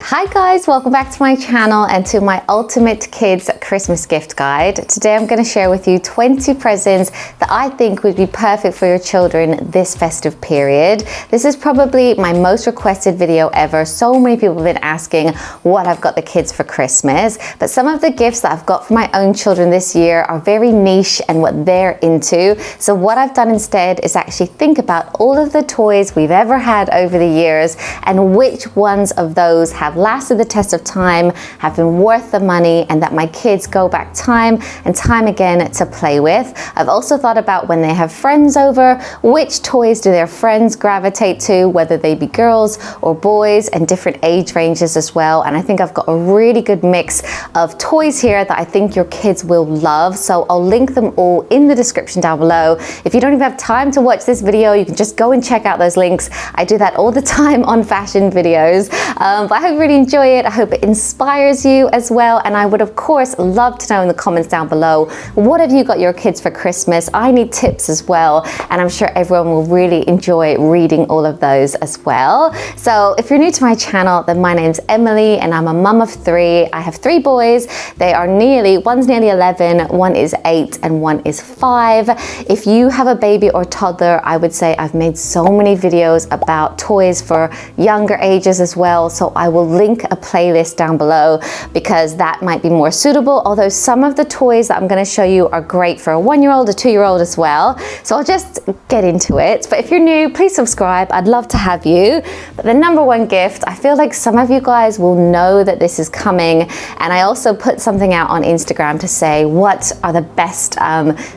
Hi guys, welcome back to my channel and to my Ultimate Kids Christmas Gift Guide. Today I'm going to share with you 20 presents that I think would be perfect for your children this festive period. This is probably my most requested video ever. So many people have been asking what I've got the kids for Christmas, but some of the gifts that I've got for my own children this year are very niche and what they're into. So what I've done instead is actually think about all of the toys we've ever had over the years and which ones of those have lasted the test of time, have been worth the money, and that my kids go back time and time again to play with. I've also thought about when they have friends over, which toys do their friends gravitate to, whether they be girls or boys, and different age ranges as well. And I think I've got a really good mix of toys here that I think your kids will love. So I'll link them all in the description down below. If you don't even have time to watch this video, you can just go and check out those links. I do that all the time on fashion videos. But I hope you really enjoy it. I hope it inspires you as well. And I would of course love to know in the comments down below, what have you got your kids for Christmas? I need tips as well. And I'm sure everyone will really enjoy reading all of those as well. So if you're new to my channel, then my name's Emily and I'm a mum of three. I have three boys. They are one's nearly 11, one is 8 and one is 5. If you have a baby or toddler, I would say I've made so many videos about toys for younger ages as well. So I will link a playlist down below because that might be more suitable, although some of the toys that I'm going to show you are great for a 1-year-old, a 2-year-old as well. So I'll just get into it. But if you're new, please subscribe. I'd love to have you. But the number one gift, I feel like some of you guys will know that this is coming, and I also put something out on Instagram to say what are the best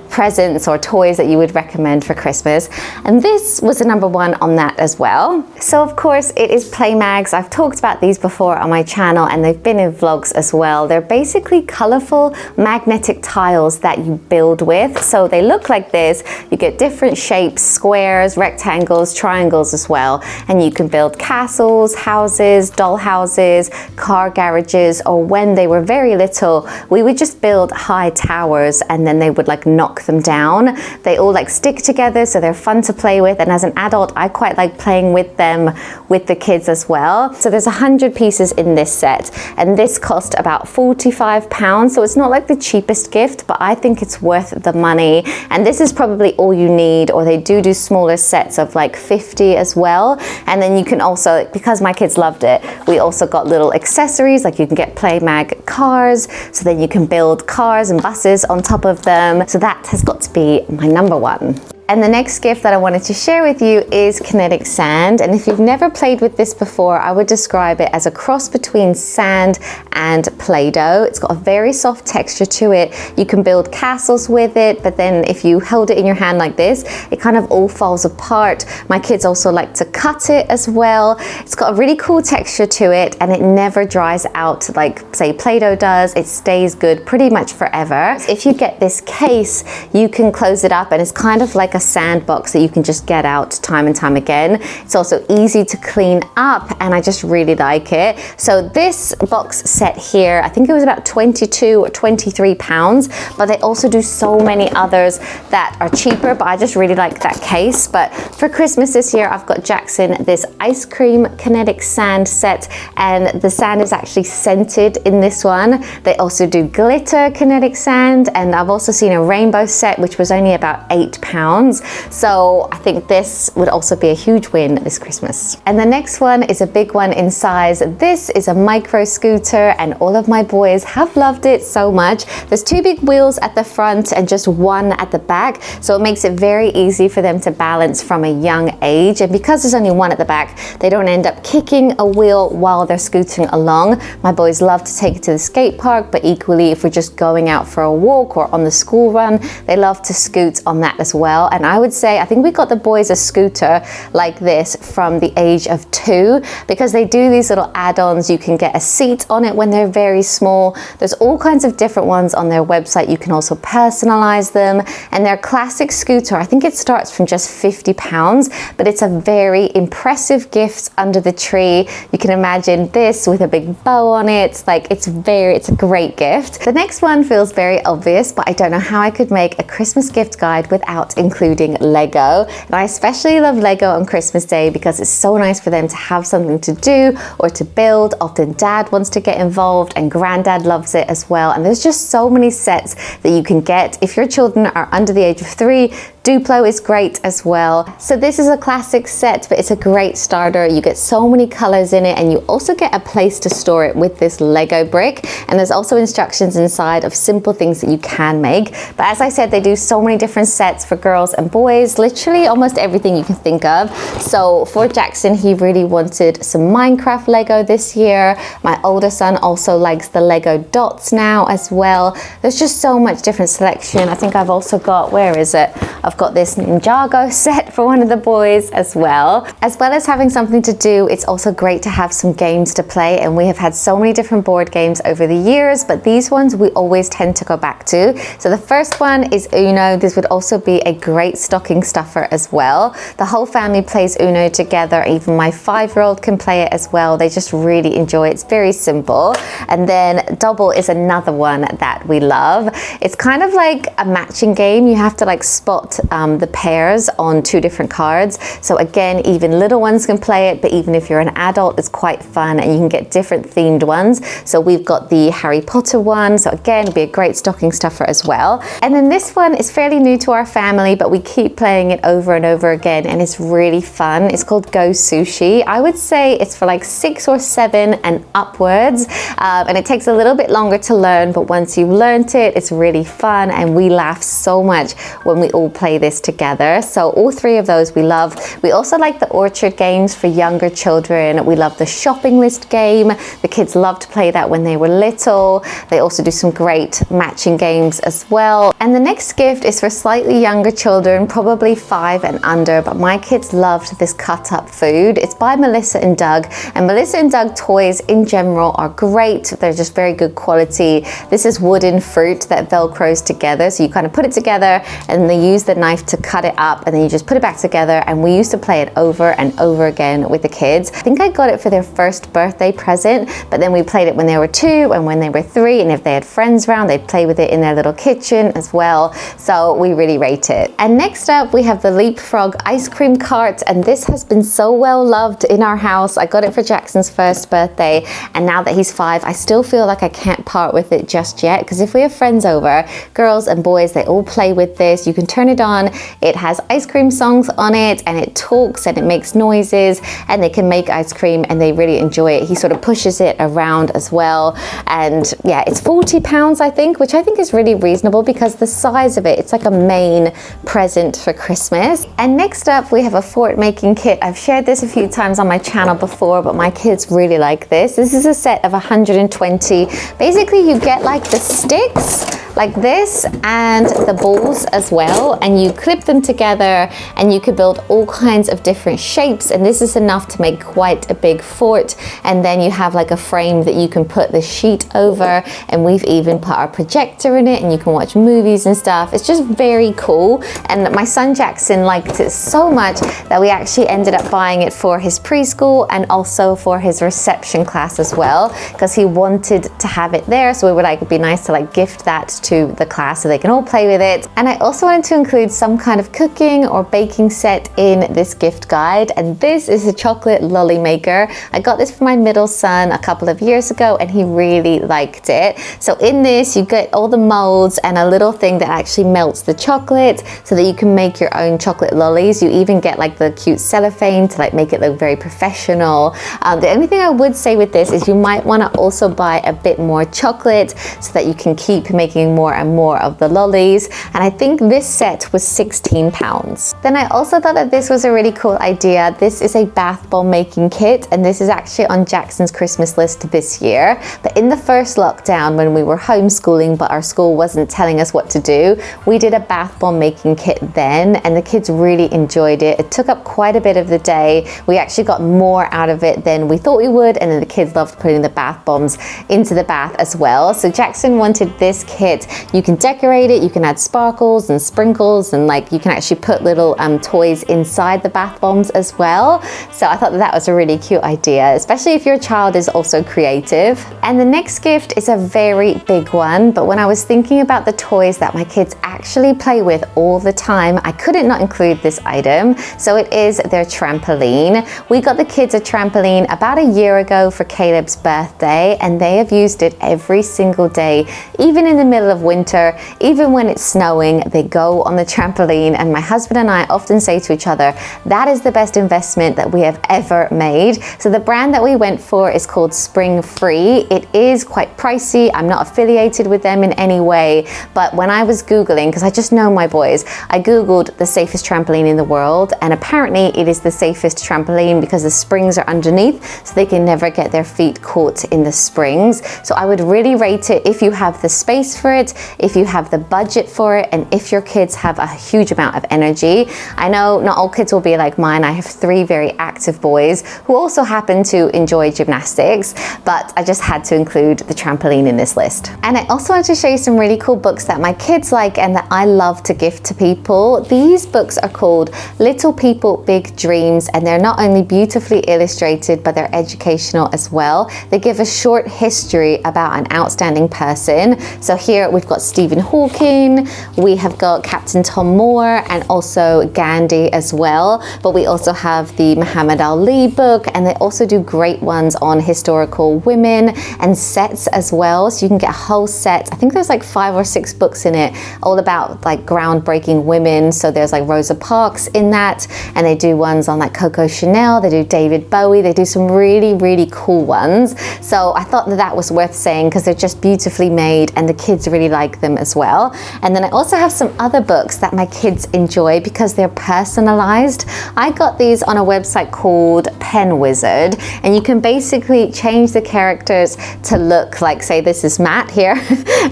presents or toys that you would recommend for Christmas, and this was the number one on that as well. So of course it is PlayMags. I've talked about these before on my channel and they've been in vlogs as well. They're basically colorful magnetic tiles that you build with. So they look like this. You get different shapes, squares, rectangles, triangles as well, and you can build castles, houses, doll houses, car garages, or when they were very little we would just build high towers and then they would like knock them down. They all like stick together, so they're fun to play with, and as an adult I quite like playing with them with the kids as well. So there's 100 pieces in this set, and this cost about £45, so it's not like the cheapest gift, but I think it's worth the money. And this is probably all you need, or they do smaller sets of like 50 as well. And then you can also, because my kids loved it, we also got little accessories, like you can get PlayMag cars, so then you can build cars and buses on top of them. So that has got to be my number one. And the next gift that I wanted to share with you is Kinetic Sand. And if you've never played with this before, I would describe it as a cross between sand and Play-Doh. It's got a very soft texture to it. You can build castles with it, but then if you hold it in your hand like this, it kind of all falls apart. My kids also like to cut it as well. It's got a really cool texture to it, and it never dries out like say Play-Doh does. It stays good pretty much forever. If you get this case, you can close it up and it's kind of like a sandbox that you can just get out time and time again. It's also easy to clean up and I just really like it. So this box set here, I think it was about 22 or 23 pounds, but they also do so many others that are cheaper, but I just really like that case. But for Christmas this year, I've got Jackson this ice cream Kinetic Sand set, and the sand is actually scented in this one. They also do glitter Kinetic Sand, and I've also seen a rainbow set which was only about £8. So I think this would also be a huge win this Christmas. And the next one is a big one in size. This is a micro scooter, and all of my boys have loved it so much. There's 2 big wheels at the front and just one at the back, so it makes it very easy for them to balance from a young age. And because there's only one at the back, they don't end up kicking a wheel while they're scooting along. My boys love to take it to the skate park, but equally if we're just going out for a walk or on the school run, they love to scoot on that as well. And I would say I think we got the boys a scooter like this from the age of 2, because they do these little add-ons. You can get a seat on it when they're very small. There's all kinds of different ones on their website. You can also personalize them, and their classic scooter, I think it starts from just £50, but it's a very impressive gift under the tree. You can imagine this with a big bow on it. Like it's a great gift. The next one feels very obvious, but I don't know how I could make a Christmas gift guide without including including Lego. And I especially love Lego on Christmas Day because it's so nice for them to have something to do or to build. Often dad wants to get involved and granddad loves it as well. And there's just so many sets that you can get. If your children are under the age of 3, Duplo is great as well. So this is a classic set, but it's a great starter. You get so many colors in it, and you also get a place to store it with this Lego brick. And there's also instructions inside of simple things that you can make. But as I said, they do so many different sets for girls and boys, literally almost everything you can think of. So for Jackson, he really wanted some Minecraft Lego this year. My older son also likes the Lego dots now as well. There's just so much different selection. I think I've also got, where is it? I've got this Ninjago set for one of the boys as well. As well as having something to do, it's also great to have some games to play, and we have had so many different board games over the years, but these ones we always tend to go back to. So the first one is Uno. This would also be a great stocking stuffer as well. The whole family plays Uno together. Even my 5-year-old can play it as well. They just really enjoy it. It's very simple. And then Double is another one that we love. It's kind of like a matching game. You have to like spot the pairs on 2 different cards. So again, even little ones can play it, but even if you're an adult, it's quite fun, and you can get different themed ones. So we've got the Harry Potter one. So again, it'll be a great stocking stuffer as well. And then this one is fairly new to our family, but we keep playing it over and over again, and it's really fun. It's called Go Sushi. I would say it's for like 6 or 7 and upwards. And it takes a little bit longer to learn, but once you've learned it, it's really fun, and we laugh so much when we all play this together. So all 3 of those we love. We also like the orchard games for younger children. We love the shopping list game. The kids love to play that when they were little. They also do some great matching games as well. And the next gift is for slightly younger children, probably 5 and under, but my kids loved this cut up food. It's by Melissa and Doug, and Melissa and Doug toys in general are great. They're just very good quality. This is wooden fruit that velcros together, so you kind of put it together and they use the knife to cut it up, and then you just put it back together. And we used to play it over and over again with the kids. I think I got it for their first birthday present, but then we played it when they were 2 and when they were 3, and if they had friends around, they'd play with it in their little kitchen as well. So we really rate it. And next up, we have the Leapfrog ice cream cart, and this has been so well loved in our house. I got it for Jackson's first birthday, and now that he's 5, I still feel like I can't part with it just yet, because if we have friends over, girls and boys, they all play with this. You can turn it on. It has ice cream songs on it, and it talks and it makes noises, and they can make ice cream, and they really enjoy it. He sort of pushes it around as well. And yeah, it's £40 I think, which I think is really reasonable because the size of it, it's like a main present for Christmas. And next up, we have a fort making kit. I've shared this a few times on my channel before, but my kids really like this. This is a set of 120. Basically, you get like the sticks like this and the balls as well, and you clip them together and you could build all kinds of different shapes, and this is enough to make quite a big fort. And then you have like a frame that you can put the sheet over, and we've even put our projector in it, and you can watch movies and stuff. It's just very cool, and my son Jackson liked it so much that we actually ended up buying it for his preschool and also for his reception class as well, because he wanted to have it there. So we were like, it'd be nice to like gift that to the class so they can all play with it. And I also wanted to include some kind of cooking or baking set in this gift guide, and this is a chocolate lolly maker. I got this for my middle son a couple of years ago, and he really liked it. So in this, you get all the molds and a little thing that actually melts the chocolate so that you can make your own chocolate lollies. You even get like the cute cellophane to like make it look very professional. The only thing I would say with this is you might want to also buy a bit more chocolate so that you can keep making more and more of the lollies. And I think this set was £16. Then I also thought that this was a really cool idea. This is a bath bomb making kit, and this is actually on Jackson's Christmas list this year. But in the first lockdown, when we were homeschooling but our school wasn't telling us what to do, we did a bath bomb making kit then, and the kids really enjoyed it. It took up quite a bit of the day. We actually got more out of it than we thought we would, and then the kids loved putting the bath bombs into the bath as well. So Jackson wanted this kit it. You can decorate it, you can add sparkles and sprinkles, and like you can actually put little toys inside the bath bombs as well. So I thought that was a really cute idea, especially if your child is also creative. And the next gift is a very big one, but when I was thinking about the toys that my kids actually play with all the time, I couldn't not include this item. So it is their trampoline. We got the kids a trampoline about a year ago for Caleb's birthday, and they have used it every single day, even in the middle of winter, even when it's snowing, they go on the trampoline. And my husband and I often say to each other, that is the best investment that we have ever made. So the brand that we went for is called Spring Free. It is quite pricey. I'm not affiliated with them in any way, but when I was Googling, because I just know my boys, I Googled the safest trampoline in the world, and apparently it is the safest trampoline because the springs are underneath, so they can never get their feet caught in the springs. So I would really rate it if you have the space for it, if you have the budget for it, and if your kids have a huge amount of energy. I know not all kids will be like mine. I have 3 very active boys who also happen to enjoy gymnastics, but I just had to include the trampoline in this list. And I also want to show you some really cool books that my kids like and that I love to gift to people. These books are called Little People, Big Dreams, and they're not only beautifully illustrated, but they're educational as well. They give a short history about an outstanding person. So here we've got Stephen Hawking, we have got Captain Tom Moore, and also Gandhi as well. But we also have the Muhammad Ali book, and they also do great ones on historical women and sets as well. So you can get a whole set. I think there's like 5 or 6 books in it, all about like groundbreaking women. So there's like Rosa Parks in that, and they do ones on like Coco Chanel, they do David Bowie, they do some really, really cool ones. So I thought that that was worth saying because they're just beautifully made and the kids really like them as well. And then I also have some other books that my kids enjoy because they're personalized. I got these on a website called Pen Wizard, and you can basically change the characters to look like, say this is Matt here.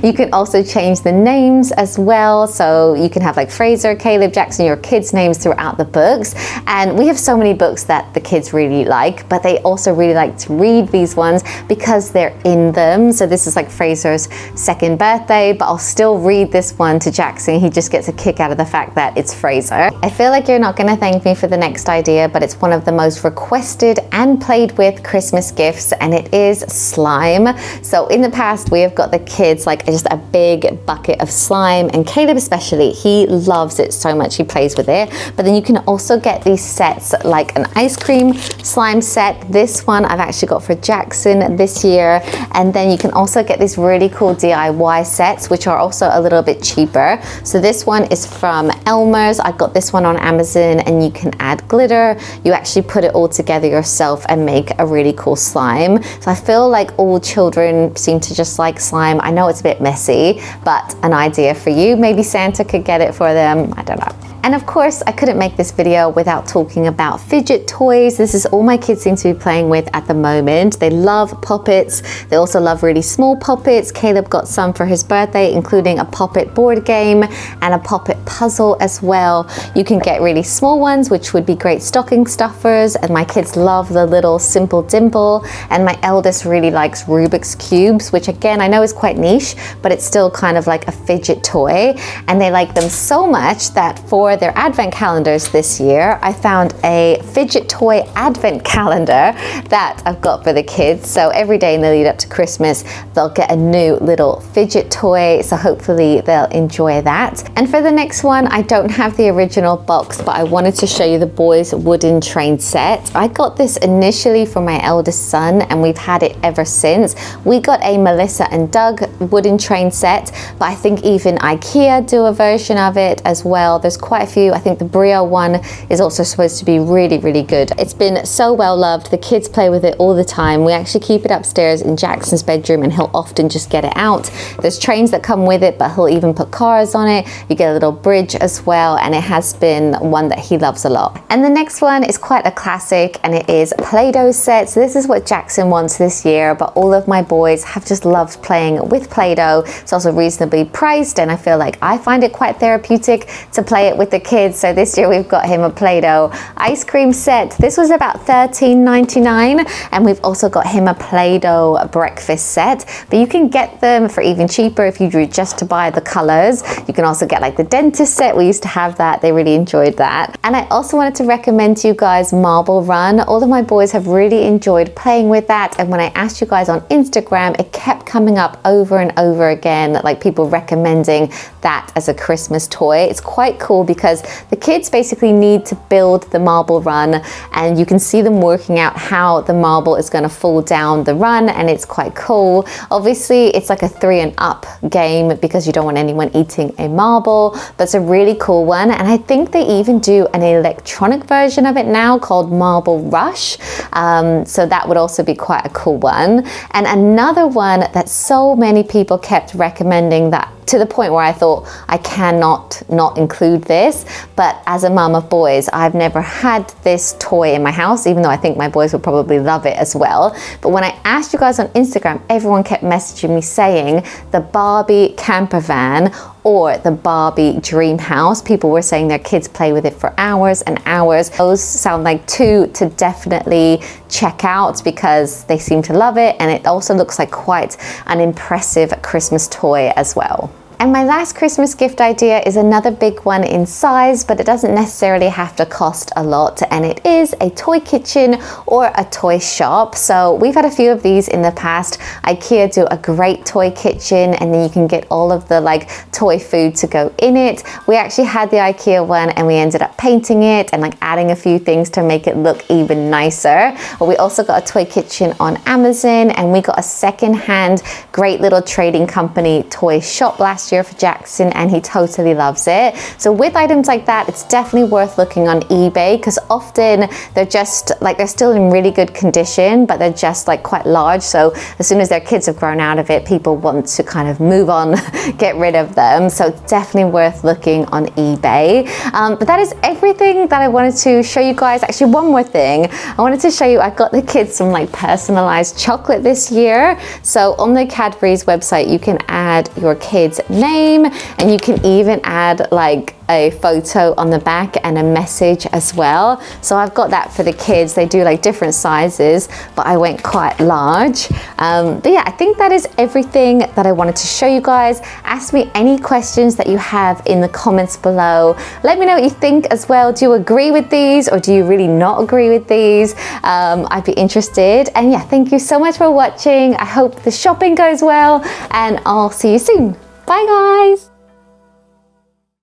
You can also change the names as well. So you can have like Fraser, Caleb, Jackson, your kids' names throughout the books. And we have so many books that the kids really like, but they also really like to read these ones because they're in them. So this is like Fraser's 2nd birthday, but I'll still read this one to Jackson. He just gets a kick out of the fact that it's Fraser. I feel like you're not going to thank me for the next idea, but it's one of the most requested and played with Christmas gifts, and it is slime. So in the past, we have got the kids like just a big bucket of slime, and Caleb especially, he loves it so much, he plays with it. But then you can also get these sets like an ice cream slime set. This one I've actually got for Jackson this year, and then you can also get these really cool DIY sets which are also a little bit cheaper. So this one is from Elmer's. I got this one on Amazon, and you can add glitter. You actually put it all together yourself and make a really cool slime. So I feel like all children seem to just like slime. I know it's a bit messy, but an idea for you. Maybe Santa could get it for them. I don't know. And of course, I couldn't make this video without talking about fidget toys. This is all my kids seem to be playing with at the moment. They love poppets. They also love really small poppets. Caleb got some for his birthday, including a poppet board game and a poppet puzzle as well. You can get really small ones, which would be great stocking stuffers. And my kids love the little Simple Dimple. And my eldest really likes Rubik's Cubes, which again, I know is quite niche, but it's still kind of like a fidget toy. And they like them so much that for their advent calendars this year, I found a fidget toy advent calendar that I've got for the kids. So every day in the lead up to Christmas, they'll get a new little fidget toy. So hopefully they'll enjoy that. And for the next one, I don't have the original box, but I wanted to show you the boys' wooden train set. I got this initially for my eldest son, and we've had it ever since. We got a Melissa and Doug wooden train set, but I think even IKEA do a version of it as well. There's quite a few. I think the Brio one is also supposed to be really, really good. It's been so well loved. The kids play with it all the time. We actually keep it upstairs in Jackson's bedroom, and he'll often just get it out. There's trains that come with it, but he'll even put cars on it. You get a little bridge as well, and it has been one that he loves a lot. And the next one is quite a classic, and it is Play-Doh set. So this is what Jackson wants this year, but all of my boys have just loved playing with Play-Doh. It's also reasonably priced, and I feel like I find it quite therapeutic to play it with with the kids. So this year we've got him a Play-Doh ice cream set. This was about $13.99, and we've also got him a Play-Doh breakfast set, but you can get them for even cheaper if you just to buy the colors. You can also get like the dentist set. We used to have that. They really enjoyed that. And I also wanted to recommend to you guys Marble Run. All of my boys have really enjoyed playing with that, and when I asked you guys on Instagram, it kept coming up over and over again, like people recommending that as a Christmas toy. It's quite cool because the kids basically need to build the marble run, and you can see them working out how the marble is going to fall down the run, and it's quite cool. Obviously it's like a 3 and up game because you don't want anyone eating a marble, but it's a really cool one. And I think they even do an electronic version of it now called Marble Rush, so that would also be quite a cool one. And another one that so many people kept recommending, that to the point where I thought I cannot not include this, but as a mum of boys, I've never had this toy in my house, even though I think my boys will probably love it as well. But when I asked you guys on Instagram, everyone kept messaging me saying the Barbie camper van or the Barbie dream house. People were saying their kids play with it for hours and hours. Those sound like two to definitely check out because they seem to love it, and it also looks like quite an impressive Christmas toy as well. And my last Christmas gift idea is another big one in size, but it doesn't necessarily have to cost a lot, and it is a toy kitchen or a toy shop. So we've had a few of these in the past. IKEA do a great toy kitchen, and then you can get all of the like toy food to go in it. We actually had the IKEA one and we ended up painting it and like adding a few things to make it look even nicer. But we also got a toy kitchen on Amazon, and we got a second-hand great little trading company toy shop last year for Jackson, and he totally loves it. So with items like that, it's definitely worth looking on eBay because often they're just like, they're still in really good condition, but they're just like quite large. So as soon as their kids have grown out of it, people want to kind of move on, get rid of them. So it's definitely worth looking on eBay. But that is everything that I wanted to show you guys. Actually, one more thing I wanted to show you. I got the kids some like personalized chocolate this year. So on the Cadbury's website, you can add your kids' name, and you can even add like a photo on the back and a message as well. So I've got that for the kids. They do like different sizes, but I went quite large. But yeah, I think that is everything that I wanted to show you guys. Ask me any questions that you have in the comments below. Let me know what you think as well. Do you agree with these, or do you really not agree with these? I'd be interested. And yeah, thank you so much for watching. I hope the shopping goes well, and I'll see you soon. Bye guys.